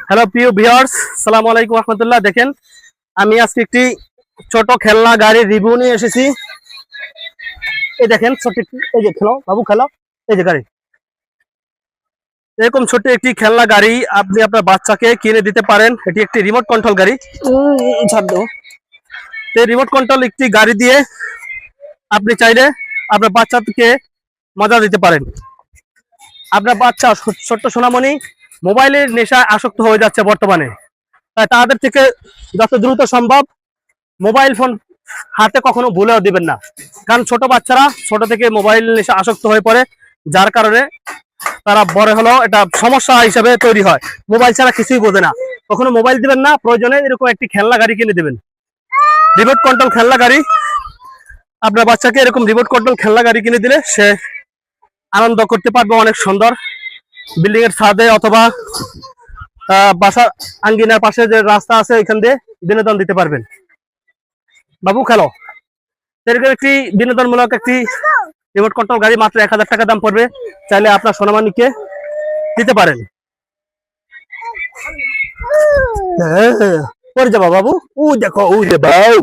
Hello প্রিয় viewers, আসসালামু আলাইকুম রাহমাতুল্লাহ। দেখেন, আমি আজকে একটি ছোট খেলনা গাড়ির রিভিউ নিয়ে এসেছি। এই দেখেন ছোট এই যে খেলো বাবু খেলো, এই যে গাড়ি, এরকম ছোট একটি খেলনা গাড়ি আপনি আপনার বাচ্চাকে কিনে দিতে পারেন। এটি একটি রিমোট কন্ট্রোল গাড়ি। ছাড় দাও। এই রিমোট কন্ট্রোল একটি গাড়ি দিয়ে আপনি চাইলে আপনার বাচ্চাকে মজা দিতে পারেন। আপনার বাচ্চা ছোট্ট সোনামণি মোবাইলের নেশায় আসক্ত হয়ে যাচ্ছে বর্তমানে, তাই তাদের থেকে যত দ্রুত সম্ভব মোবাইল ফোন হাতে কখনো ভুলেও দিবেন না। কারণ ছোট বাচ্চারা ছোট থেকে মোবাইল নেশা আসক্ত হয়ে পড়ে, যার কারণে তারা বড় হলেও এটা সমস্যা হিসেবে তৈরি হয়। মোবাইল ছাড়া কিছুই বোঝে না। কখনো মোবাইল দিবেন না, প্রয়োজনে এরকম একটি খেলনা গাড়ি কিনে দিবেন, রিমোট কন্ট্রোল খেলনা গাড়ি। আপনার বাচ্চাকে এরকম রিমোট কন্ট্রোল খেলনা গাড়ি কিনে দিলে সে আনন্দ করতে পারবে অনেক সুন্দর। বিল্ডিং এর ছাদে অথবা বাসা আঙ্গিনার পাশে যে রাস্তা আছে এখান দিয়ে বিনোদন দিতে পারবেন। বাবু খেলো। এরকম একটি বিনোদনমূলক একটি রিমোট কন্ট্রোল গাড়ি মাত্র 1000 টাকা দাম পড়বে। চাইলে আপনার সোনামানিকে দিতে পারেন। পরে যাবা বাবু, ও দেখো, ও যে বাউ।